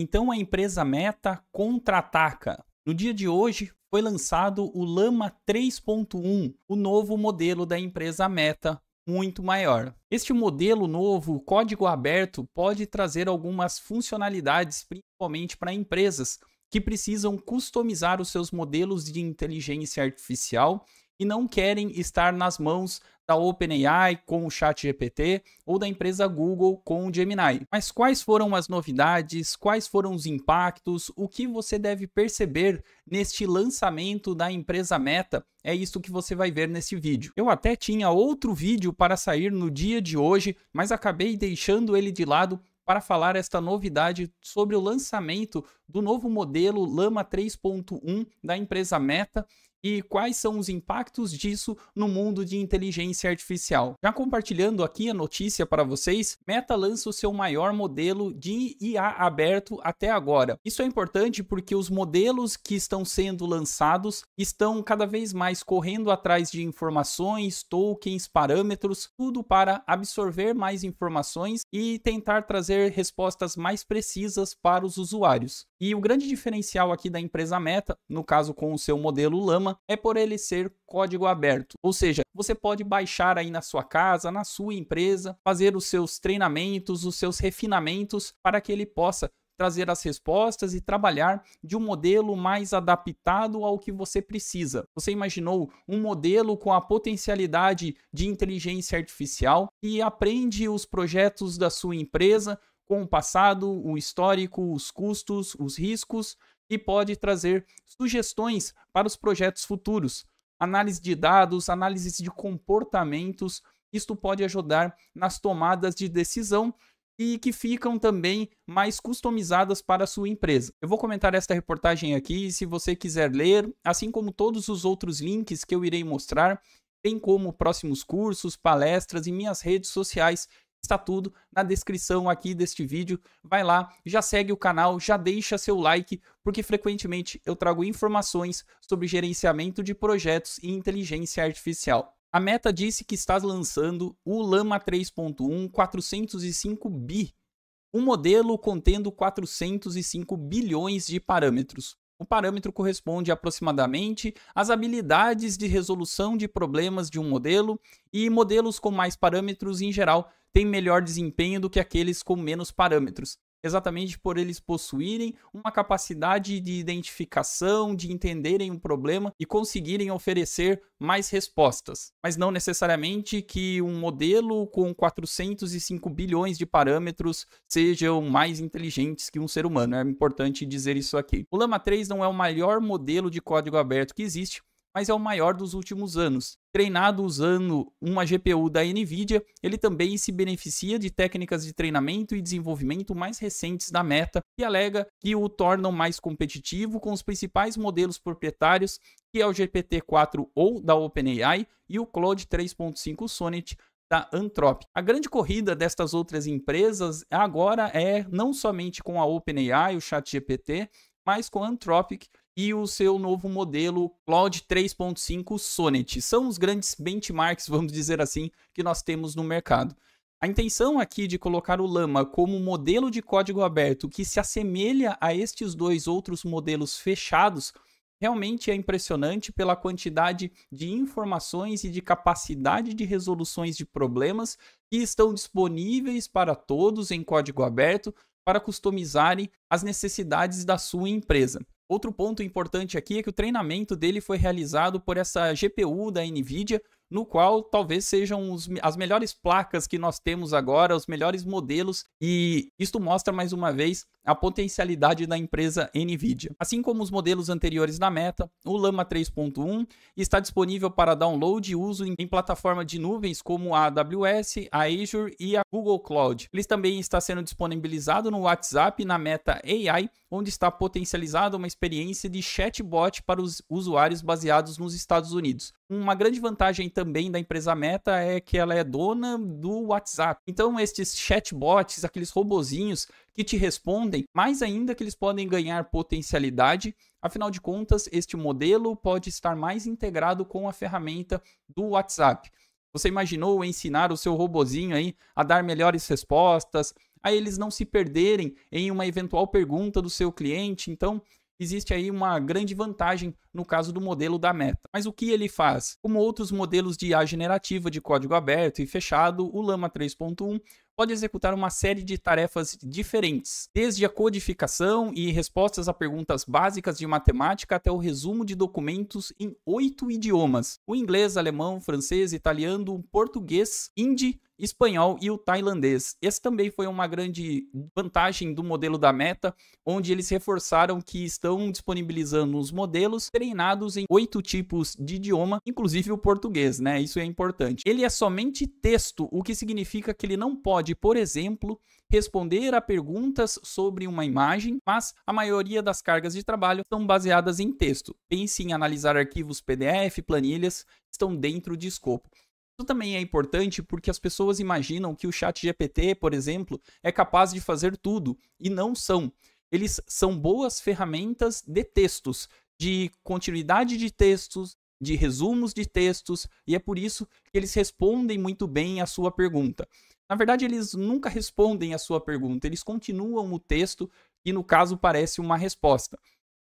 Então a empresa Meta contra-ataca. No dia de hoje foi lançado o Llama 3.1, o novo modelo da empresa Meta, muito maior. Este modelo novo, código aberto, pode trazer algumas funcionalidades, principalmente para empresas que precisam customizar os seus modelos de inteligência artificial e não querem estar nas mãos da OpenAI com o ChatGPT ou da empresa Google com o Gemini. Mas quais foram as novidades, quais foram os impactos, o que você deve perceber neste lançamento da empresa Meta? É isso que você vai ver nesse vídeo. Eu até tinha outro vídeo para sair no dia de hoje, mas acabei deixando ele de lado para falar esta novidade sobre o lançamento do novo modelo Llama 3.1 da empresa Meta e quais são os impactos disso no mundo de inteligência artificial. Já compartilhando aqui a notícia para vocês, Meta lança o seu maior modelo de IA aberto até agora. Isso é importante porque os modelos que estão sendo lançados estão cada vez mais correndo atrás de informações, tokens, parâmetros, tudo para absorver mais informações e tentar trazer respostas mais precisas para os usuários. E o grande diferencial aqui da empresa Meta, no caso com o seu modelo Llama, é por ele ser código aberto. Ou seja, você pode baixar aí na sua casa, na sua empresa, fazer os seus treinamentos, os seus refinamentos para que ele possa trazer as respostas e trabalhar de um modelo mais adaptado ao que você precisa. Você imaginou um modelo com a potencialidade de inteligência artificial que aprende os projetos da sua empresa com o passado, o histórico, os custos, os riscos e pode trazer sugestões para os projetos futuros. Análise de dados, análise de comportamentos, isto pode ajudar nas tomadas de decisão e que ficam também mais customizadas para a sua empresa. Eu vou comentar esta reportagem aqui, se você quiser ler, assim como todos os outros links que eu irei mostrar, bem como próximos cursos, palestras e minhas redes sociais. Está tudo na descrição aqui deste vídeo. Vai lá, já segue o canal, já deixa seu like, porque frequentemente eu trago informações sobre gerenciamento de projetos e inteligência artificial. A Meta disse que está lançando o Llama 3.1 405 bi, um modelo contendo 405 bilhões de parâmetros. O parâmetro corresponde aproximadamente às habilidades de resolução de problemas de um modelo, e modelos com mais parâmetros, em geral, têm melhor desempenho do que aqueles com menos parâmetros, exatamente por eles possuírem uma capacidade de identificação, de entenderem um problema e conseguirem oferecer mais respostas. Mas não necessariamente que um modelo com 405 bilhões de parâmetros sejam mais inteligentes que um ser humano. É importante dizer isso aqui. O Llama 3 não é o maior modelo de código aberto que existe, mas é o maior dos últimos anos. Treinado usando uma GPU da NVIDIA, ele também se beneficia de técnicas de treinamento e desenvolvimento mais recentes da Meta, que alega que o tornam mais competitivo com os principais modelos proprietários, que é o GPT-4 ou da OpenAI e o Claude 3.5 Sonnet da Anthropic. A grande corrida destas outras empresas agora é não somente com a OpenAI, o ChatGPT, mas com a Anthropic e o seu novo modelo Claude 3.5 Sonnet. São os grandes benchmarks, vamos dizer assim, que nós temos no mercado. A intenção aqui de colocar o Llama como modelo de código aberto que se assemelha a estes dois outros modelos fechados realmente é impressionante pela quantidade de informações e de capacidade de resoluções de problemas que estão disponíveis para todos em código aberto para customizarem as necessidades da sua empresa. Outro ponto importante aqui é que o treinamento dele foi realizado por essa GPU da NVIDIA, no qual talvez sejam as melhores placas que nós temos agora, os melhores modelos, e isto mostra mais uma vez a potencialidade da empresa NVIDIA. Assim como os modelos anteriores da Meta, o Llama 3.1 está disponível para download e uso em plataformas de nuvens como a AWS, a Azure e a Google Cloud. Ele também está sendo disponibilizado no WhatsApp na Meta AI, onde está potencializada uma experiência de chatbot para os usuários baseados nos Estados Unidos. Uma grande vantagem também da empresa Meta é que ela é dona do WhatsApp. Então, estes chatbots, aqueles robozinhos que te respondem, mais ainda que eles podem ganhar potencialidade. Afinal de contas, este modelo pode estar mais integrado com a ferramenta do WhatsApp. Você imaginou ensinar o seu robozinho aí a dar melhores respostas, a eles não se perderem em uma eventual pergunta do seu cliente. Então, existe aí uma grande vantagem no caso do modelo da Meta. Mas o que ele faz? Como outros modelos de IA generativa de código aberto e fechado, o Llama 3.1 pode executar uma série de tarefas diferentes, desde a codificação e respostas a perguntas básicas de matemática até o resumo de documentos em 8 idiomas: o inglês, alemão, francês, italiano, português, hindi, espanhol e o tailandês. Esse também foi uma grande vantagem do modelo da Meta, onde eles reforçaram que estão disponibilizando os modelos treinados em 8 tipos de idioma, inclusive o português, né? Isso é importante. Ele é somente texto, o que significa que ele não pode, por exemplo, responder a perguntas sobre uma imagem, mas a maioria das cargas de trabalho são baseadas em texto. Pense em analisar arquivos PDF, planilhas, estão dentro de escopo. Isso também é importante porque as pessoas imaginam que o ChatGPT, por exemplo, é capaz de fazer tudo, e não são. Eles são boas ferramentas de textos, de continuidade de textos, de resumos de textos, e é por isso que eles respondem muito bem a sua pergunta. Na verdade, eles nunca respondem a sua pergunta, eles continuam o texto e, no caso, parece uma resposta.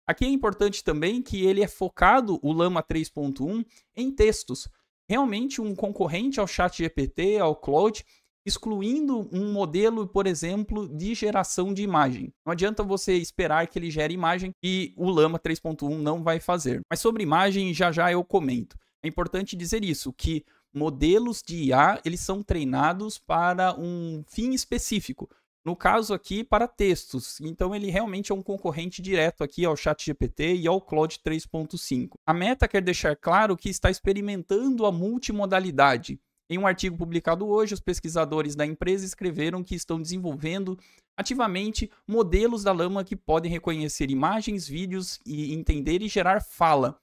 Aqui é importante também que ele é focado, o Llama 3.1, em textos. Realmente um concorrente ao ChatGPT, ao Claude, excluindo um modelo, por exemplo, de geração de imagem. Não adianta você esperar que ele gere imagem e o Llama 3.1 não vai fazer. Mas sobre imagem, já eu comento. É importante dizer isso, que modelos de IA, eles são treinados para um fim específico. No caso aqui, para textos. Então, ele realmente é um concorrente direto aqui ao ChatGPT e ao Claude 3.5. A Meta quer deixar claro que está experimentando a multimodalidade. Em um artigo publicado hoje, os pesquisadores da empresa escreveram que estão desenvolvendo ativamente modelos da Llama que podem reconhecer imagens, vídeos e entender e gerar fala.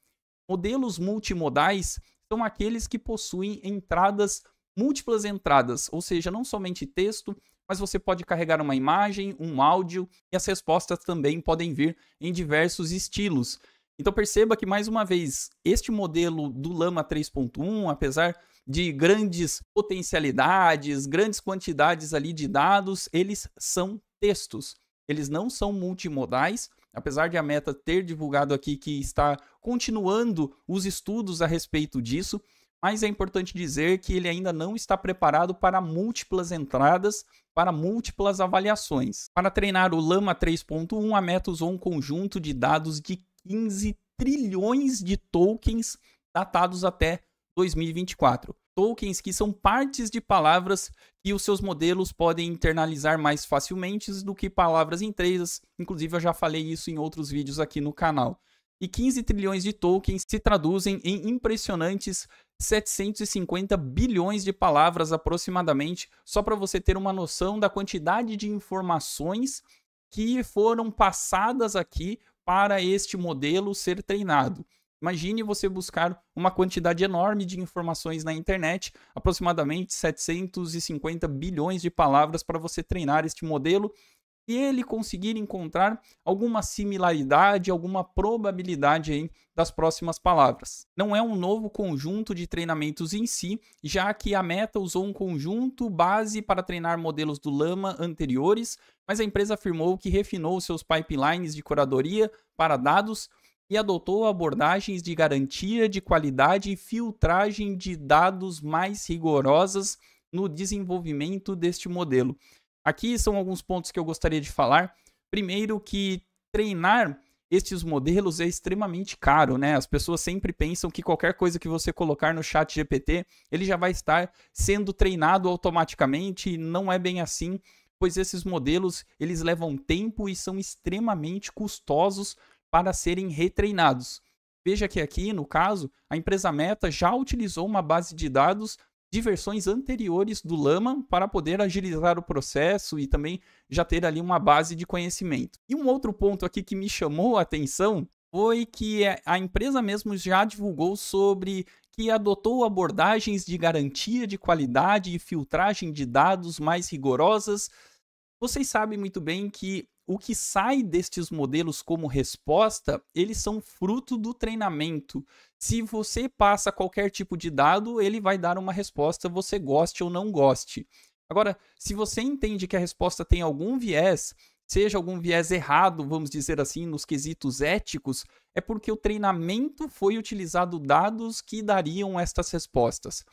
Modelos multimodais são aqueles que possuem múltiplas entradas, ou seja, não somente texto, mas você pode carregar uma imagem, um áudio, e as respostas também podem vir em diversos estilos. Então perceba que, mais uma vez, este modelo do Llama 3.1, apesar de grandes potencialidades, grandes quantidades ali de dados, eles são textos. Eles não são multimodais, apesar de a Meta ter divulgado aqui que está continuando os estudos a respeito disso, mas é importante dizer que ele ainda não está preparado para múltiplas entradas, para múltiplas avaliações. Para treinar o Llama 3.1, a Meta usou um conjunto de dados de 15 trilhões de tokens datados até 2024. Tokens que são partes de palavras que os seus modelos podem internalizar mais facilmente do que palavras inteiras. Inclusive, eu já falei isso em outros vídeos aqui no canal. E 15 trilhões de tokens se traduzem em impressionantes 750 bilhões de palavras aproximadamente, só para você ter uma noção da quantidade de informações que foram passadas aqui para este modelo ser treinado. Imagine você buscar uma quantidade enorme de informações na internet, aproximadamente 750 bilhões de palavras para você treinar este modelo, e ele conseguir encontrar alguma similaridade, alguma probabilidade aí das próximas palavras. Não é um novo conjunto de treinamentos em si, já que a Meta usou um conjunto base para treinar modelos do Llama anteriores, mas a empresa afirmou que refinou seus pipelines de curadoria para dados e adotou abordagens de garantia de qualidade e filtragem de dados mais rigorosas no desenvolvimento deste modelo. Aqui são alguns pontos que eu gostaria de falar. Primeiro, que treinar estes modelos é extremamente caro, né? As pessoas sempre pensam que qualquer coisa que você colocar no ChatGPT, ele já vai estar sendo treinado automaticamente, e não é bem assim, pois esses modelos, eles levam tempo e são extremamente custosos para serem retreinados. Veja que aqui, no caso, a empresa Meta já utilizou uma base de dados de versões anteriores do Llama para poder agilizar o processo e também já ter ali uma base de conhecimento. E um outro ponto aqui que me chamou a atenção foi que a empresa mesmo já divulgou sobre que adotou abordagens de garantia de qualidade e filtragem de dados mais rigorosas. Vocês sabem muito bem que o que sai destes modelos como resposta, eles são fruto do treinamento. Se você passa qualquer tipo de dado, ele vai dar uma resposta, você goste ou não goste. Agora, se você entende que a resposta tem algum viés, seja algum viés errado, vamos dizer assim, nos quesitos éticos, é porque o treinamento foi utilizado dados que dariam estas respostas.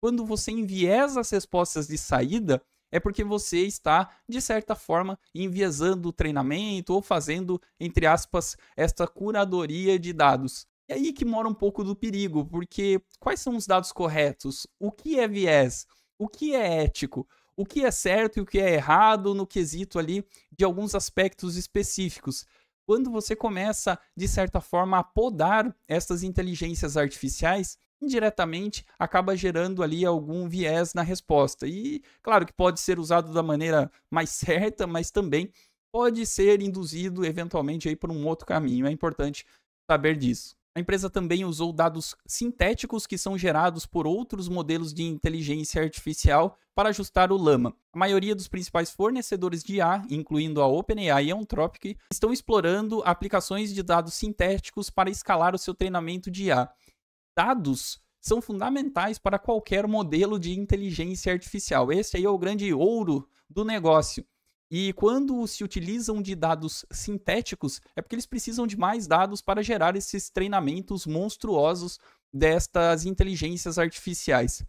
Quando você enviesa as respostas de saída, é porque você está, de certa forma, enviesando o treinamento ou fazendo, entre aspas, esta curadoria de dados. E aí que mora um pouco do perigo, porque quais são os dados corretos? O que é viés? O que é ético? O que é certo e o que é errado no quesito ali de alguns aspectos específicos? Quando você começa, de certa forma, a podar essas inteligências artificiais, indiretamente acaba gerando ali algum viés na resposta. E claro que pode ser usado da maneira mais certa, mas também pode ser induzido eventualmente aí por um outro caminho. É importante saber disso. A empresa também usou dados sintéticos que são gerados por outros modelos de inteligência artificial para ajustar o Llama. A maioria dos principais fornecedores de IA, incluindo a OpenAI e a Anthropic, estão explorando aplicações de dados sintéticos para escalar o seu treinamento de IA. Dados são fundamentais para qualquer modelo de inteligência artificial. Esse aí é o grande ouro do negócio. E quando se utilizam de dados sintéticos, é porque eles precisam de mais dados para gerar esses treinamentos monstruosos destas inteligências artificiais.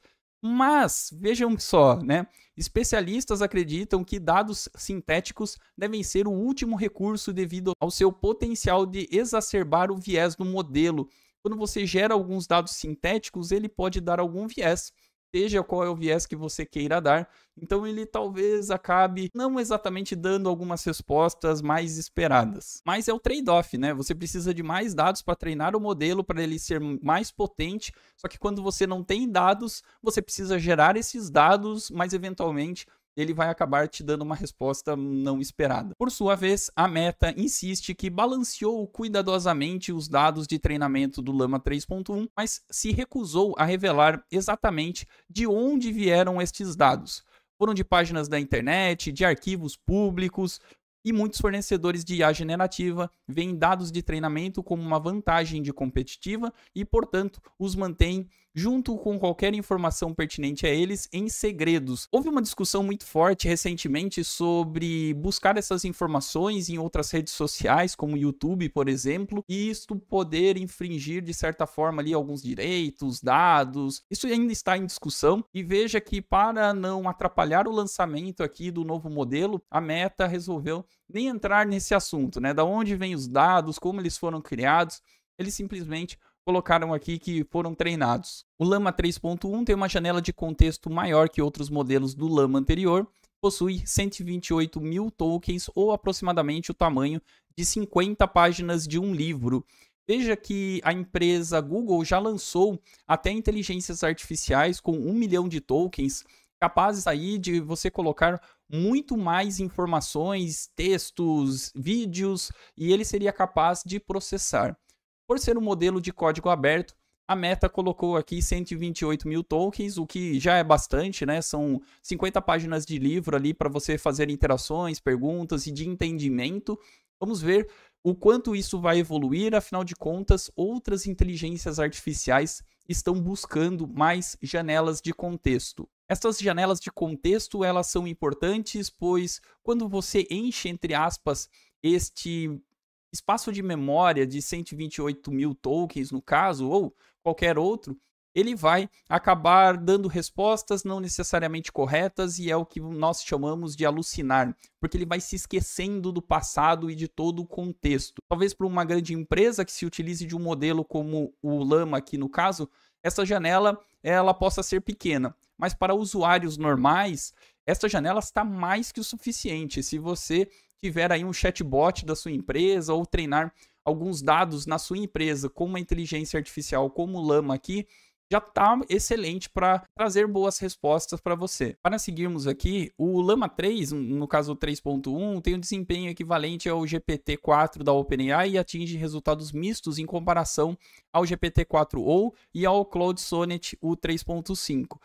Mas, vejam só, né? Especialistas acreditam que dados sintéticos devem ser o último recurso devido ao seu potencial de exacerbar o viés do modelo. Quando você gera alguns dados sintéticos, ele pode dar algum viés, seja qual é o viés que você queira dar. Então ele talvez acabe não exatamente dando algumas respostas mais esperadas. Mas é o trade-off, né? Você precisa de mais dados para treinar o modelo, para ele ser mais potente. Só que quando você não tem dados, você precisa gerar esses dados, mas eventualmente ele vai acabar te dando uma resposta não esperada. Por sua vez, a Meta insiste que balanceou cuidadosamente os dados de treinamento do Llama 3.1, mas se recusou a revelar exatamente de onde vieram estes dados. Foram de páginas da internet, de arquivos públicos, e muitos fornecedores de IA generativa veem dados de treinamento como uma vantagem de competitiva e, portanto, os mantêm junto com qualquer informação pertinente a eles em segredos. Houve uma discussão muito forte recentemente sobre buscar essas informações em outras redes sociais, como o YouTube, por exemplo, e isto poder infringir, de certa forma, ali alguns direitos, dados. Isso ainda está em discussão, e veja que para não atrapalhar o lançamento aqui do novo modelo, a Meta resolveu nem entrar nesse assunto, né? Da onde vêm os dados, como eles foram criados, eles simplesmente colocaram aqui que foram treinados. O Llama 3.1 tem uma janela de contexto maior que outros modelos do Llama anterior, possui 128 mil tokens ou aproximadamente o tamanho de 50 páginas de um livro. Veja que a empresa Google já lançou até inteligências artificiais com 1 milhão de tokens, capazes aí de você colocar muito mais informações, textos, vídeos, e ele seria capaz de processar. Por ser um modelo de código aberto, a Meta colocou aqui 128 mil tokens, o que já é bastante, né? São 50 páginas de livro ali para você fazer interações, perguntas e de entendimento. Vamos ver o quanto isso vai evoluir, afinal de contas, outras inteligências artificiais estão buscando mais janelas de contexto. Essas janelas de contexto, elas são importantes, pois quando você enche, entre aspas, este espaço de memória de 128 mil tokens, no caso, ou qualquer outro, ele vai acabar dando respostas não necessariamente corretas, e é o que nós chamamos de alucinar, porque ele vai se esquecendo do passado e de todo o contexto. Talvez para uma grande empresa que se utilize de um modelo como o Llama aqui no caso, essa janela ela possa ser pequena, mas para usuários normais, essa janela está mais que o suficiente. Se você tiver aí um chatbot da sua empresa ou treinar alguns dados na sua empresa com uma inteligência artificial como o Llama aqui, já está excelente para trazer boas respostas para você. Para seguirmos aqui, o Llama 3, no caso o 3.1, tem um desempenho equivalente ao GPT-4 da OpenAI e atinge resultados mistos em comparação ao GPT-4o e ao Claude Sonnet, o 3.5.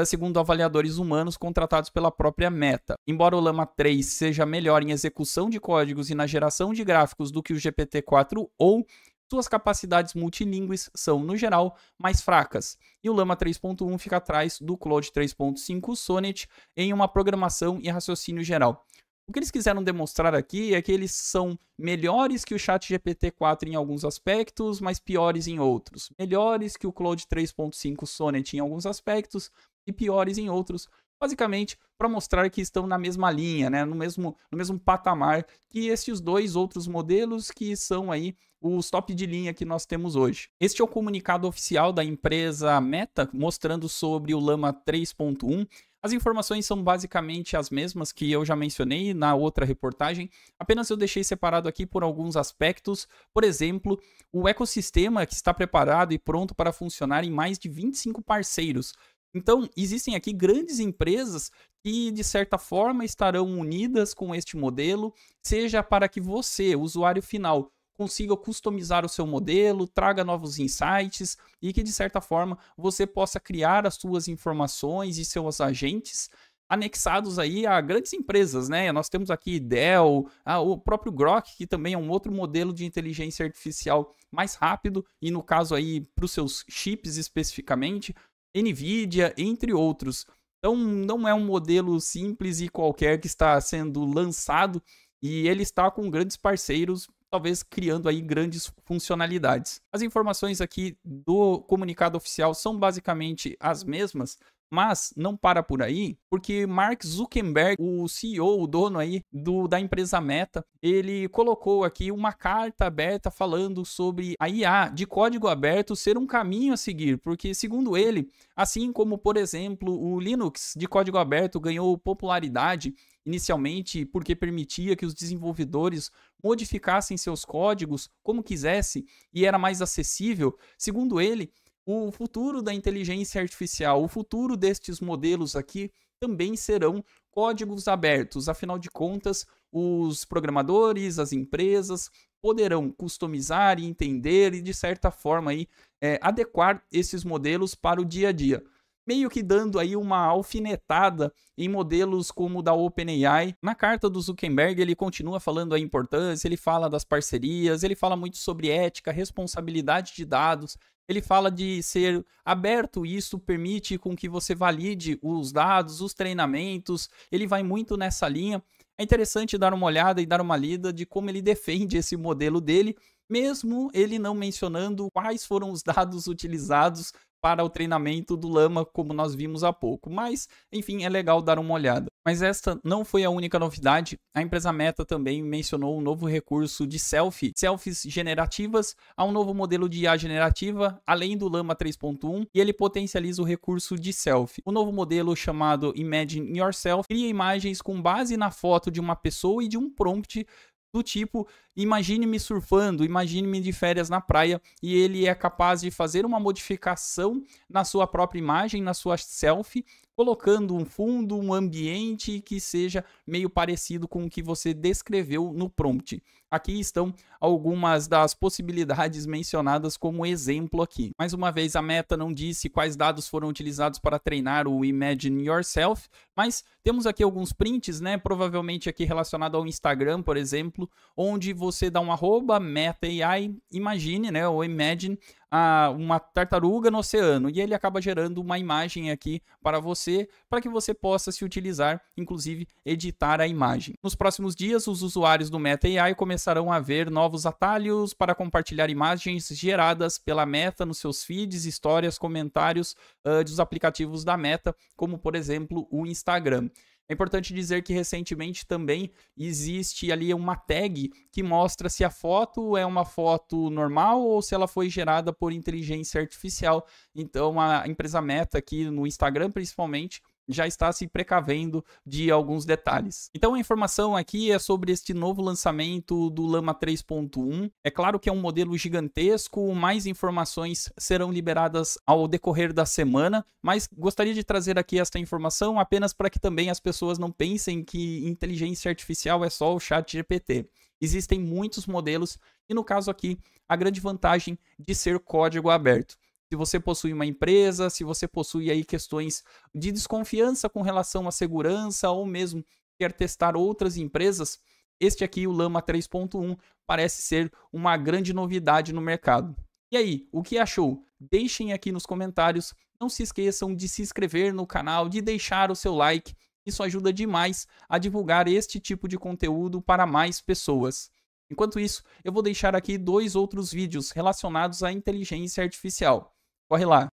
Segundo avaliadores humanos contratados pela própria Meta. Embora o Llama 3 seja melhor em execução de códigos e na geração de gráficos do que o GPT-4 ou suas capacidades multilingües são, no geral, mais fracas. E o Llama 3.1 fica atrás do Claude 3.5 Sonnet em uma programação e raciocínio geral. O que eles quiseram demonstrar aqui é que eles são melhores que o ChatGPT-4 em alguns aspectos, mas piores em outros. Melhores que o Claude 3.5 Sonnet em alguns aspectos e piores em outros. Basicamente, para mostrar que estão na mesma linha, né? no mesmo patamar que esses dois outros modelos que são aí os top de linha que nós temos hoje. Este é o comunicado oficial da empresa Meta, mostrando sobre o Llama 3.1. As informações são basicamente as mesmas que eu já mencionei na outra reportagem, apenas eu deixei separado aqui por alguns aspectos. Por exemplo, o ecossistema que está preparado e pronto para funcionar em mais de 25 parceiros. Então, existem aqui grandes empresas que, de certa forma, estarão unidas com este modelo, seja para que você, usuário final, consiga customizar o seu modelo, traga novos insights e que, de certa forma, você possa criar as suas informações e seus agentes anexados aí a grandes empresas, né? Nós temos aqui Dell, o próprio Grok, que também é um outro modelo de inteligência artificial mais rápido e, no caso aí, para os seus chips especificamente, NVIDIA, entre outros. Então, não é um modelo simples e qualquer que está sendo lançado e ele está com grandes parceiros, talvez criando aí grandes funcionalidades. As informações aqui do comunicado oficial são basicamente as mesmas, mas não para por aí, porque Mark Zuckerberg, o CEO, o dono aí da empresa Meta, ele colocou aqui uma carta aberta falando sobre a IA de código aberto ser um caminho a seguir, porque segundo ele, assim como, por exemplo, o Linux de código aberto ganhou popularidade inicialmente porque permitia que os desenvolvedores modificassem seus códigos como quisesse e era mais acessível, segundo ele, o futuro da inteligência artificial, o futuro destes modelos aqui também serão códigos abertos. Afinal de contas, os programadores, as empresas poderão customizar e entender e, de certa forma, aí, adequar esses modelos para o dia a dia. Meio que dando aí uma alfinetada em modelos como o da OpenAI. Na carta do Zuckerberg, ele continua falando a importância, ele fala das parcerias, ele fala muito sobre ética, responsabilidade de dados, ele fala de ser aberto, isso permite com que você valide os dados, os treinamentos, ele vai muito nessa linha. É interessante dar uma olhada e dar uma lida de como ele defende esse modelo dele, mesmo ele não mencionando quais foram os dados utilizados para o treinamento do Llama, como nós vimos há pouco. Mas, enfim, é legal dar uma olhada. Mas esta não foi a única novidade. A empresa Meta também mencionou um novo recurso de selfies generativas, a um novo modelo de IA generativa, além do Llama 3.1, e ele potencializa o recurso de selfie. O novo modelo, chamado Imagine Yourself, cria imagens com base na foto de uma pessoa e de um prompt do tipo, imagine-me surfando, imagine-me de férias na praia, e ele é capaz de fazer uma modificação na sua própria imagem, na sua selfie, colocando um fundo, um ambiente que seja meio parecido com o que você descreveu no prompt. Aqui estão algumas das possibilidades mencionadas como exemplo aqui. Mais uma vez, a Meta não disse quais dados foram utilizados para treinar o Imagine Yourself, mas temos aqui alguns prints, né? Provavelmente aqui relacionado ao Instagram, por exemplo, onde você dá um @MetaAI, imagine, né? Ou imagine uma tartaruga no oceano, e ele acaba gerando uma imagem aqui para você, para que você possa se utilizar, inclusive editar a imagem. Nos próximos dias, os usuários do MetaAI começarão a ver novos atalhos para compartilhar imagens geradas pela Meta nos seus feeds, histórias, comentários dos aplicativos da Meta, como por exemplo o Instagram. É importante dizer que recentemente também existe ali uma tag que mostra se a foto é uma foto normal ou se ela foi gerada por inteligência artificial. Então a empresa Meta aqui no Instagram principalmente já está se precavendo de alguns detalhes. Então a informação aqui é sobre este novo lançamento do Llama 3.1. É claro que é um modelo gigantesco, mais informações serão liberadas ao decorrer da semana, mas gostaria de trazer aqui esta informação apenas para que também as pessoas não pensem que inteligência artificial é só o ChatGPT. Existem muitos modelos e no caso aqui, a grande vantagem de ser código aberto. Se você possui uma empresa, se você possui aí questões de desconfiança com relação à segurança ou mesmo quer testar outras empresas, este aqui, o Llama 3.1, parece ser uma grande novidade no mercado. E aí, o que achou? Deixem aqui nos comentários. Não se esqueçam de se inscrever no canal, de deixar o seu like. Isso ajuda demais a divulgar este tipo de conteúdo para mais pessoas. Enquanto isso, eu vou deixar aqui 2 outros vídeos relacionados à inteligência artificial. Corre lá!